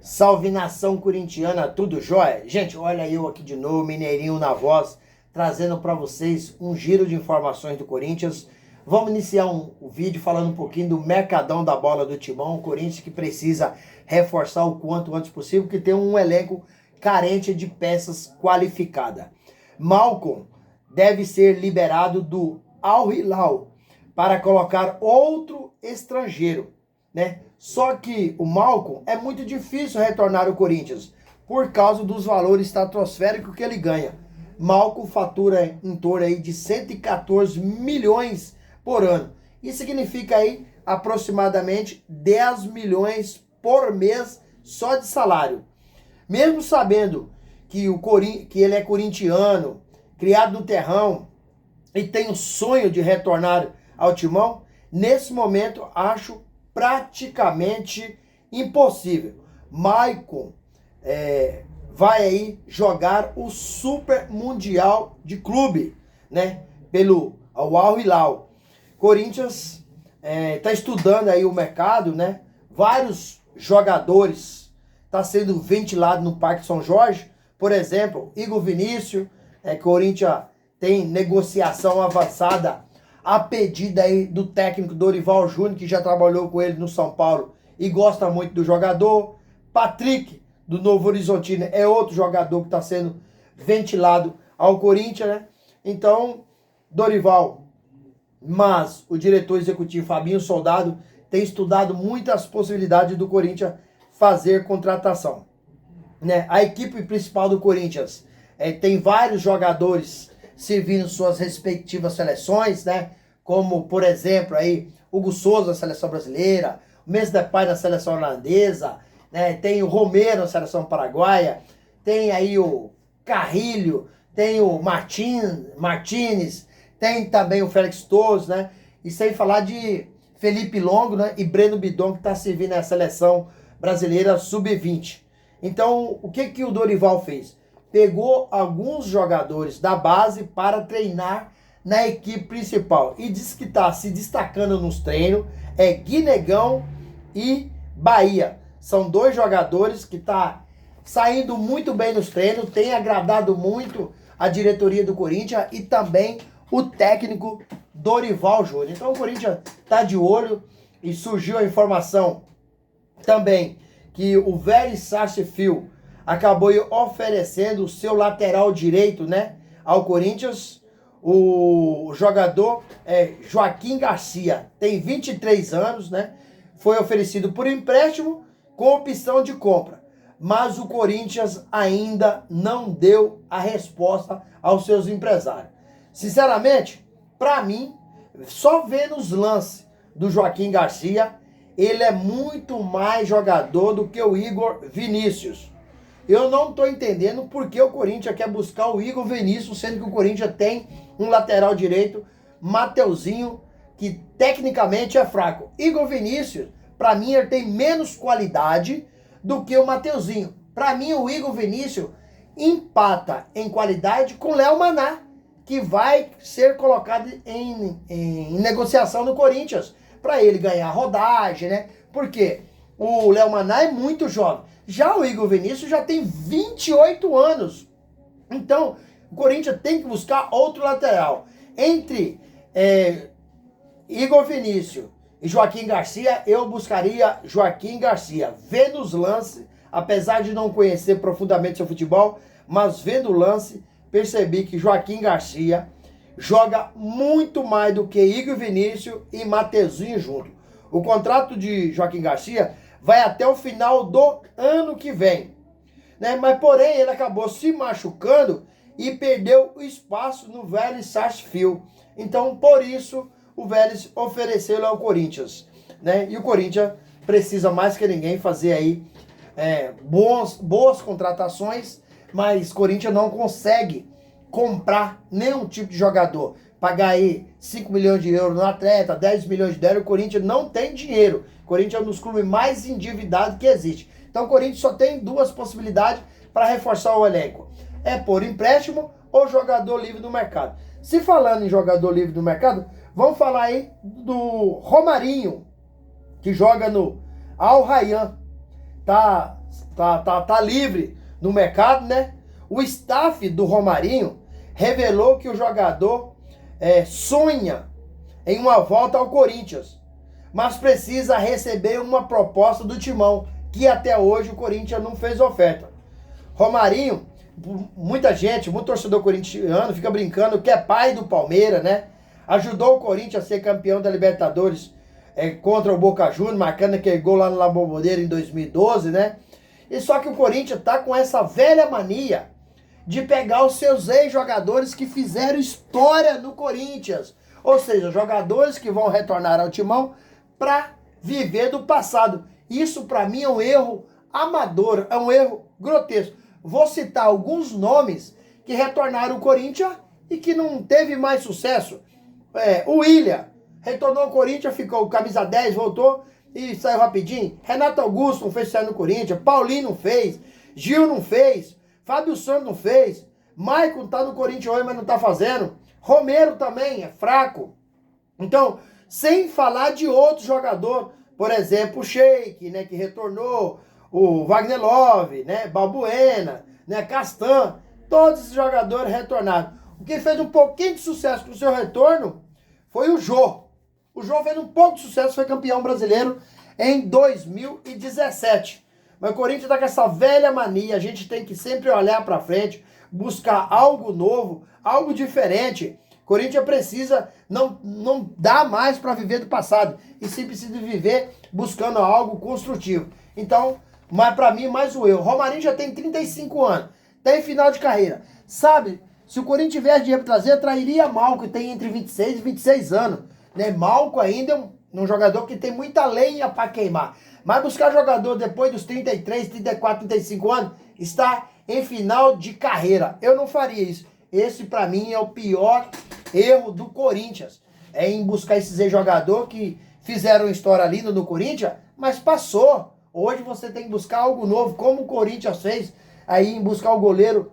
Salve nação corintiana, tudo jóia? Gente, olha eu aqui de novo, Mineirinho na voz, trazendo para vocês um giro de informações do Corinthians. Vamos iniciar o vídeo falando um pouquinho do mercadão da bola do Timão, o Corinthians que precisa reforçar o quanto antes possível, porque tem um elenco carente de peças qualificadas. Malcom deve ser liberado do Al Hilal para colocar outro estrangeiro, né? Só que o Malcom é muito difícil retornar ao Corinthians por causa dos valores estratosféricos que ele ganha. Malcom fatura em torno aí de 114 milhões por ano. Isso significa aí aproximadamente 10 milhões por mês só de salário. Mesmo sabendo que ele é corintiano, criado no terrão e tem o sonho de retornar ao Timão, nesse momento acho praticamente impossível. Maicon vai aí jogar o Super Mundial de Clube, né? Pelo Al Hilal. Corinthians está estudando aí o mercado, né? Vários jogadores tá sendo ventilado no Parque São Jorge. Por exemplo, Igor Vinícius, Corinthians tem negociação avançada a pedido aí do técnico Dorival Júnior, que já trabalhou com ele no São Paulo e gosta muito do jogador. Patrick, do Novo Horizontino, é outro jogador que está sendo ventilado ao Corinthians, né? Então, Dorival, mas o diretor executivo Fabinho Soldado tem estudado muitas possibilidades do Corinthians fazer contratação, né? A equipe principal do Corinthians tem vários jogadores servindo suas respectivas seleções, né? Como, por exemplo, aí Hugo Souza na seleção brasileira, o Memphis Depay na seleção holandesa, né? Tem o Romero na seleção paraguaia, tem aí o Carrilho, tem o Martínez, tem também o Félix Torres, né? E sem falar de Felipe Longo, né? E Breno Bidon, que está servindo na seleção brasileira sub-20. Então, o que o Dorival fez? Pegou alguns jogadores da base para treinar na equipe principal. E diz que está se destacando nos treinos. Guinegão e Bahia. São dois jogadores que estão saindo muito bem nos treinos. Tem agradado muito a diretoria do Corinthians e também o técnico Dorival Júnior. Então o Corinthians está de olho. E surgiu a informação também que o Vélez Sarsfield acabou oferecendo o seu lateral direito, né, ao Corinthians. O jogador Joaquim Garcia, tem 23 anos, né, foi oferecido por empréstimo com opção de compra. Mas o Corinthians ainda não deu a resposta aos seus empresários. Sinceramente, para mim, só vendo os lances do Joaquim Garcia, ele é muito mais jogador do que o Igor Vinícius. Eu não estou entendendo por que o Corinthians quer buscar o Igor Vinícius, sendo que o Corinthians tem um lateral direito, Mateuzinho, que tecnicamente é fraco. Igor Vinícius, para mim, ele tem menos qualidade do que o Mateuzinho. Para mim, o Igor Vinícius empata em qualidade com o Léo Maná, que vai ser colocado em negociação no Corinthians, para ele ganhar rodagem, né? Porque o Léo Maná é muito jovem. Já o Igor Vinícius já tem 28 anos. Então, o Corinthians tem que buscar outro lateral. Entre Igor Vinícius e Joaquim Garcia, eu buscaria Joaquim Garcia. Vendo os lances, apesar de não conhecer profundamente seu futebol, mas vendo o lance, percebi que Joaquim Garcia joga muito mais do que Igor Vinícius e Mateuzinho junto. O contrato de Joaquim Garcia vai até o final do ano que vem, né? Mas porém ele acabou se machucando e perdeu o espaço no Vélez Sarsfield. Então por isso o Vélez ofereceu ao Corinthians, né? E o Corinthians precisa mais que ninguém fazer aí boas contratações, mas o Corinthians não consegue comprar nenhum tipo de jogador. Pagar aí 5 milhões de euros no atleta, 10 milhões de euros, o Corinthians não tem dinheiro. O Corinthians é um dos clubes mais endividados que existe. Então o Corinthians só tem duas possibilidades para reforçar o elenco. Por empréstimo ou jogador livre do mercado. Se falando em jogador livre do mercado, vamos falar aí do Romarinho, que joga no Al Rayyan. Tá tá livre no mercado, né? O staff do Romarinho revelou que o jogador sonha em uma volta ao Corinthians, mas precisa receber uma proposta do Timão, que até hoje o Corinthians não fez oferta. Romarinho, muita gente, muito torcedor corintiano fica brincando que é pai do Palmeiras, né? Ajudou o Corinthians a ser campeão da Libertadores contra o Boca Juniors, marcando aquele gol lá no La Bombonera em 2012, né? E só que o Corinthians tá com essa velha mania de pegar os seus ex-jogadores que fizeram história no Corinthians. Ou seja, jogadores que vão retornar ao Timão para viver do passado. Isso para mim é um erro amador, é um erro grotesco. Vou citar alguns nomes que retornaram ao Corinthians e que não teve mais sucesso. O William retornou ao Corinthians, ficou camisa 10, voltou e saiu rapidinho. Renato Augusto não fez sucesso no Corinthians, Paulinho não fez, Gil não fez, Fábio Santos não fez, Maicon tá no Corinthians hoje, mas não tá fazendo. Romero também é fraco. Então, sem falar de outro jogador, por exemplo, o Sheik, né, que retornou, o Wagner Love, né, Balbuena, né, Castan, todos esses jogadores retornaram. O que fez um pouquinho de sucesso com o seu retorno foi o Jô. O Jô fez um pouco de sucesso, foi campeão brasileiro em 2017. Mas o Corinthians tá com essa velha mania, a gente tem que sempre olhar para frente, buscar algo novo, algo diferente. O Corinthians precisa, não dá mais para viver do passado, e sim precisa viver buscando algo construtivo. Então, mas para mim, mais um erro. Romarinho já tem 35 anos, tem final de carreira. Sabe, se o Corinthians tivesse dinheiro para trazer, trairia Malco, que tem entre 26 e 26 anos. Né? Malco ainda é um jogador que tem muita lenha para queimar. Mas buscar jogador depois dos 33, 34, 35 anos, está em final de carreira. Eu não faria isso. Esse, para mim, é o pior erro do Corinthians. É em buscar esses ex-jogadores que fizeram história linda no Corinthians, mas passou. Hoje você tem que buscar algo novo, como o Corinthians fez aí em buscar o goleiro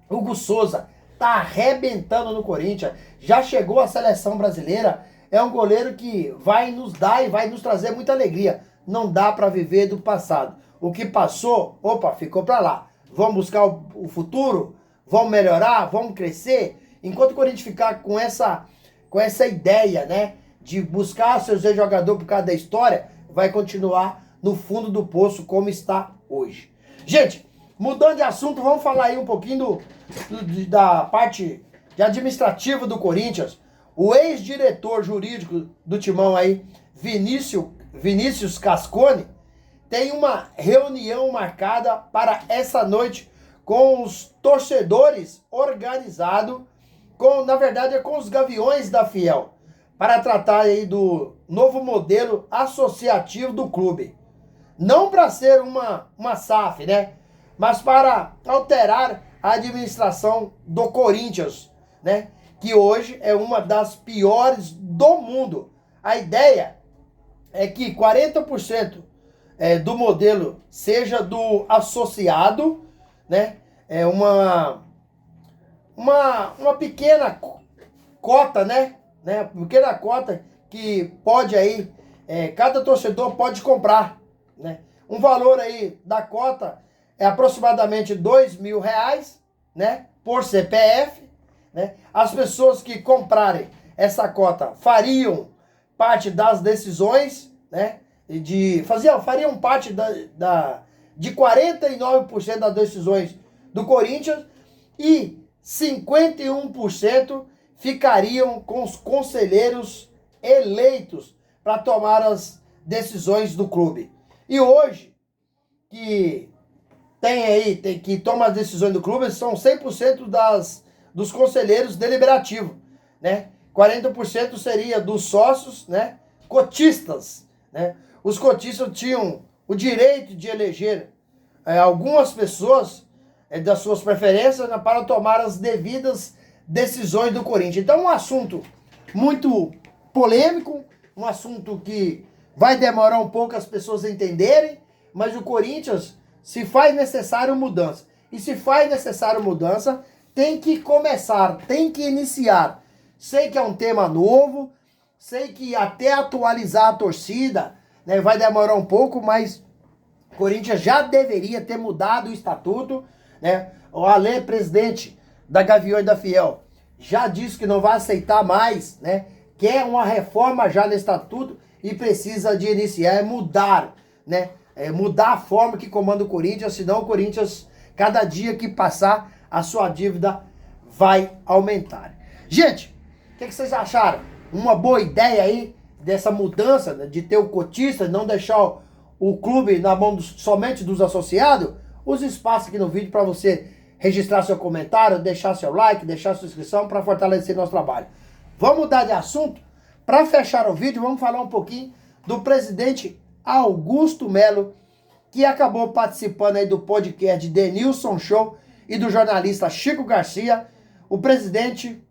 Hugo Souza. Tá arrebentando no Corinthians. Já chegou à seleção brasileira. É um goleiro que vai nos dar e vai nos trazer muita alegria. Não dá para viver do passado. O que passou, opa, ficou para lá. Vamos buscar o futuro? Vamos melhorar? Vamos crescer? Enquanto o Corinthians ficar com essa ideia, né, de buscar seus ex-jogadores por causa da história, vai continuar no fundo do poço como está hoje. Gente, mudando de assunto, vamos falar aí um pouquinho da parte de administrativa do Corinthians. O ex-diretor jurídico do Timão aí, Vinícius Cascone, tem uma reunião marcada para essa noite com os torcedores organizados, na verdade é com os Gaviões da Fiel, para tratar aí do novo modelo associativo do clube. Não para ser uma SAF, né? Mas para alterar a administração do Corinthians, né? Que hoje é uma das piores do mundo. A ideia é que 40% do modelo seja do associado, né? É uma pequena cota, né? Pequena cota que pode aí, cada torcedor pode comprar, né? Um valor aí da cota é aproximadamente R$2.000, né? Por CPF, né? As pessoas que comprarem essa cota fariam parte das decisões, né? Fariam parte de 49% das decisões do Corinthians e 51% ficariam com os conselheiros eleitos para tomar as decisões do clube. E hoje, que que toma as decisões do clube, são 100% dos conselheiros deliberativos, né? 40% seria dos sócios, né? Cotistas, né? Os cotistas tinham o direito de eleger algumas pessoas das suas preferências, né, para tomar as devidas decisões do Corinthians. Então, um assunto muito polêmico, um assunto que vai demorar um pouco as pessoas entenderem, mas o Corinthians, se faz necessário mudança. E se faz necessário mudança, tem que começar, tem que iniciar. Sei que é um tema novo, sei que até atualizar a torcida, né, vai demorar um pouco, mas O Corinthians já deveria ter mudado o estatuto, né? O Alê, presidente da Gaviões da Fiel, já disse que não vai aceitar mais, né? Quer uma reforma já no estatuto e precisa de iniciar, mudar, né? Mudar a forma que comanda o Corinthians, senão o Corinthians, cada dia que passar, a sua dívida vai aumentar. Gente, o que vocês acharam? Uma boa ideia aí dessa mudança, né, de ter o cotista, não deixar o clube na mão somente dos associados? Use espaço aqui no vídeo para você registrar seu comentário, deixar seu like, deixar sua inscrição para fortalecer nosso trabalho. Vamos mudar de assunto? Para fechar o vídeo, vamos falar um pouquinho do presidente Augusto Melo, que acabou participando aí do podcast Denilson Show e do jornalista Chico Garcia. O presidente,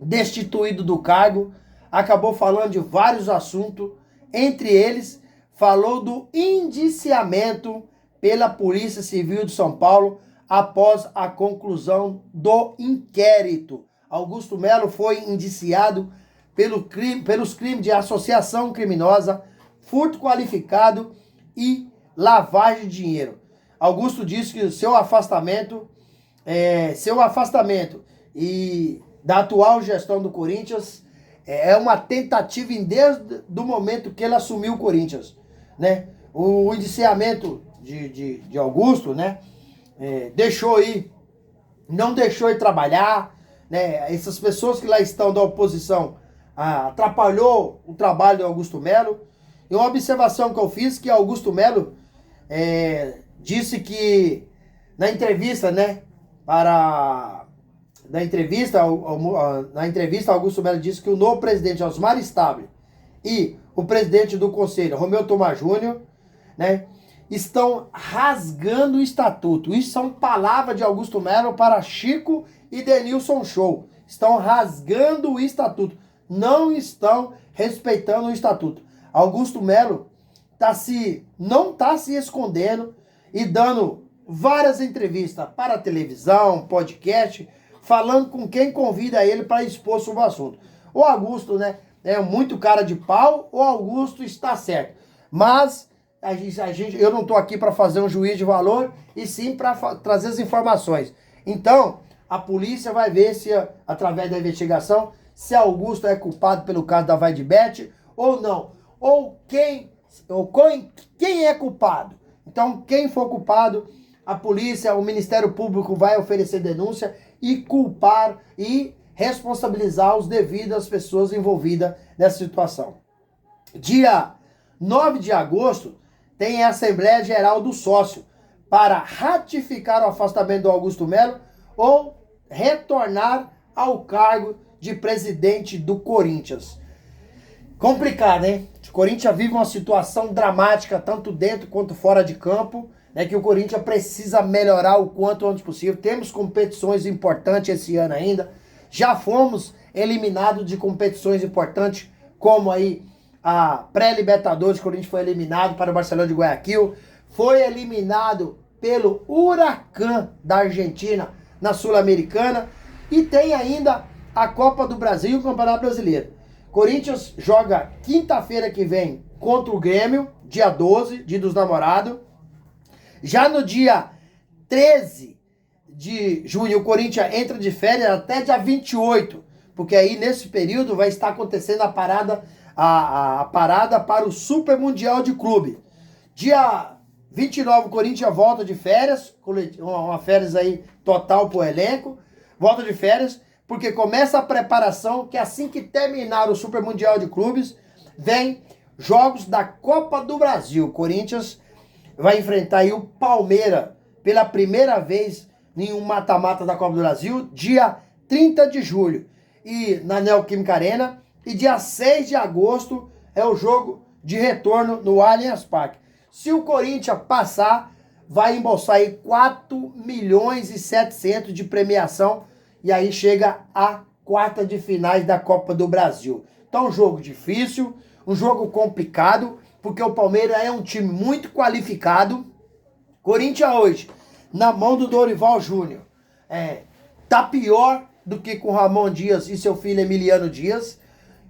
destituído do cargo, acabou falando de vários assuntos, entre eles falou do indiciamento pela Polícia Civil de São Paulo após a conclusão do inquérito. Augusto Melo foi indiciado pelos crimes de associação criminosa, furto qualificado e lavagem de dinheiro. Augusto disse que seu afastamento e da atual gestão do Corinthians é uma tentativa desde o momento que ele assumiu o Corinthians, né? O indiciamento de Augusto, né? Não deixou ele trabalhar, né? Essas pessoas que lá estão da oposição atrapalhou o trabalho do Augusto Melo. E uma observação que eu fiz, que Augusto Melo disse que na entrevista, né, na entrevista, Augusto Melo disse que o novo presidente Osmar Stable e o presidente do conselho, Romeu Tomás Júnior, né, estão rasgando o estatuto. Isso são palavras de Augusto Melo para Chico e Denilson Show. Estão rasgando o estatuto. Não estão respeitando o estatuto. Augusto Melo não está se escondendo e dando várias entrevistas para a televisão, podcast, falando com quem convida ele para expor sobre o assunto. O Augusto, né, é muito cara de pau, o Augusto está certo. Mas eu não estou aqui para fazer um juízo de valor, e sim para trazer as informações. Então, a polícia vai ver se, através da investigação, se Augusto é culpado pelo caso da Vaidbet ou não. Ou quem é culpado. Então, quem for culpado, a polícia, o Ministério Público vai oferecer denúncia e culpar e responsabilizar os devidas pessoas envolvidas nessa situação. Dia 9 de agosto tem a Assembleia Geral do Sócio para ratificar o afastamento do Augusto Melo ou retornar ao cargo de presidente do Corinthians. Complicado, hein? O Corinthians vive uma situação dramática, tanto dentro quanto fora de campo, né, que o Corinthians precisa melhorar o quanto antes possível. Temos competições importantes esse ano ainda. Já fomos eliminados de competições importantes, como aí a pré-Libertadores. O Corinthians foi eliminado para o Barcelona de Guayaquil. Foi eliminado pelo Huracan da Argentina na Sul-Americana. E tem ainda a Copa do Brasil e o Campeonato Brasileiro. Corinthians joga quinta-feira que vem contra o Grêmio, dia 12, dia dos namorados. Já no dia 13 de junho, o Corinthians entra de férias até dia 28, porque aí nesse período vai estar acontecendo a parada para o Super Mundial de Clube. Dia 29, o Corinthians volta de férias, uma férias aí total pro elenco, volta de férias, porque começa a preparação, que assim que terminar o Super Mundial de Clubes, vem jogos da Copa do Brasil. O Corinthians vai enfrentar aí o Palmeiras pela primeira vez em um mata-mata da Copa do Brasil, dia 30 de julho, e na Neoquímica Arena, e dia 6 de agosto é o jogo de retorno no Allianz Parque. Se o Corinthians passar, vai embolsar aí 4.700.000 de premiação, e aí chega a quarta de finais da Copa do Brasil. Então, um jogo difícil, um jogo complicado, porque o Palmeiras é um time muito qualificado. Corinthians hoje, na mão do Dorival Júnior, tá pior do que com Ramon Dias e seu filho Emiliano Dias.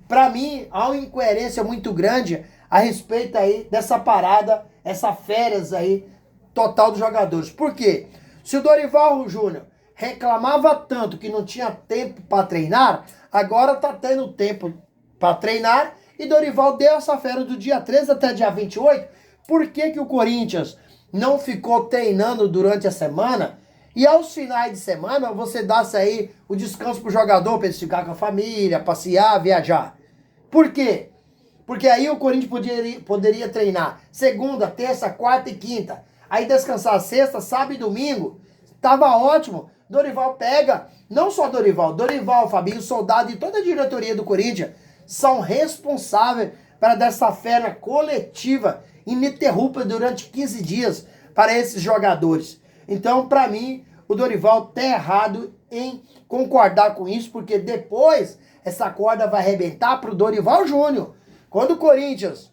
Para mim, há uma incoerência muito grande a respeito aí dessa parada essa férias aí total dos jogadores. Por quê? Se o Dorival Júnior reclamava tanto que não tinha tempo para treinar, agora tá tendo tempo para treinar e Dorival deu essa férias do dia 13 até dia 28. Por que que o Corinthians não ficou treinando durante a semana? E aos finais de semana você dá-se aí o descanso pro jogador para ele ficar com a família, passear, viajar. Por quê? Porque aí o Corinthians poderia treinar segunda, terça, quarta e quinta. Aí descansar sexta, sábado e domingo. Tava ótimo. Dorival pega, não só Dorival, Fabinho, Soldado e toda a diretoria do Corinthians são responsáveis para dessa férias coletiva ininterrupta durante 15 dias para esses jogadores. Então, para mim, o Dorival tá errado em concordar com isso, porque depois essa corda vai arrebentar pro Dorival Júnior. Quando o Corinthians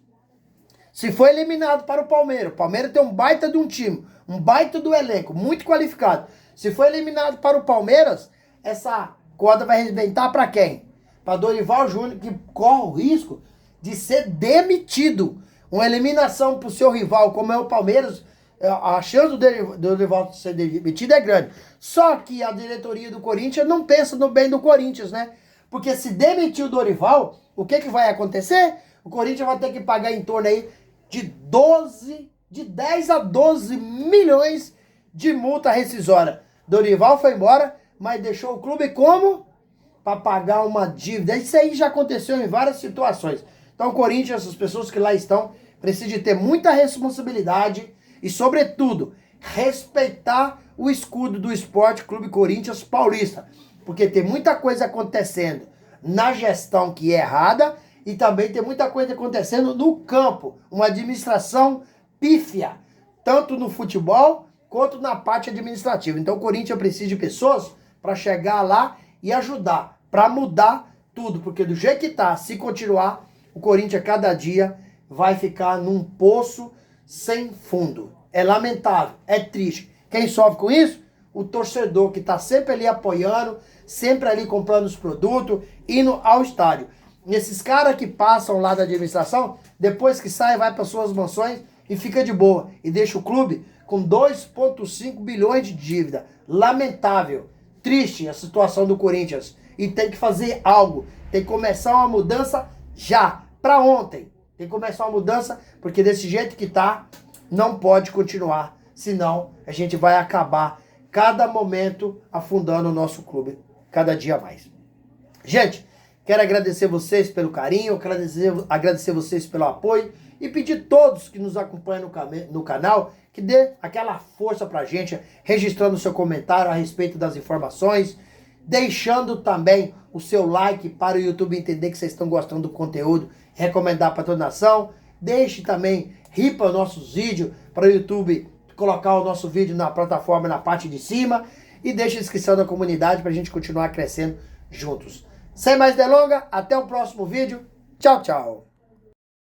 se foi eliminado para o Palmeiras tem um baita de um time, um baita do elenco, muito qualificado. Se foi eliminado para o Palmeiras, essa corda vai arrebentar para quem? Para Dorival Júnior, que corre o risco de ser demitido. Uma eliminação para o seu rival, como é o Palmeiras, a chance do Dorival ser demitido é grande. Só que a diretoria do Corinthians não pensa no bem do Corinthians, né? Porque se demitir o Dorival, o que vai acontecer? O Corinthians vai ter que pagar em torno aí de 10 a 12 milhões de multa rescisória. Dorival foi embora, mas deixou o clube como? Para pagar uma dívida. Isso aí já aconteceu em várias situações. Então o Corinthians, as pessoas que lá estão, precisam de ter muita responsabilidade e, sobretudo, respeitar o escudo do Esporte Clube Corinthians Paulista. Porque tem muita coisa acontecendo na gestão que é errada e também tem muita coisa acontecendo no campo. Uma administração pífia, tanto no futebol quanto na parte administrativa. Então o Corinthians precisa de pessoas para chegar lá e ajudar, para mudar tudo. Porque do jeito que tá, se continuar, o Corinthians cada dia vai ficar num poço sem fundo. É lamentável, é triste. Quem sofre com isso? O torcedor que está sempre ali apoiando, sempre ali comprando os produtos, indo ao estádio. E esses caras que passam lá da administração, depois que sai, vai para suas mansões e fica de boa. E deixa o clube com 2,5 bilhões de dívida. Lamentável, triste a situação do Corinthians. E tem que fazer algo. Tem que começar uma mudança já, para ontem. Tem que começar uma mudança, porque desse jeito que tá, não pode continuar. Senão, a gente vai acabar cada momento afundando o nosso clube, cada dia mais. Gente, quero agradecer vocês pelo carinho, agradecer vocês pelo apoio e pedir a todos que nos acompanham no canal que dê aquela força pra gente, registrando o seu comentário a respeito das informações, deixando também o seu like para o YouTube entender que vocês estão gostando do conteúdo, recomendar para toda a nação. Deixe também ripa nossos vídeos para o YouTube colocar o nosso vídeo na plataforma na parte de cima e deixe a inscrição da comunidade para a gente continuar crescendo juntos. Sem mais delongas, até o próximo vídeo. Tchau, tchau.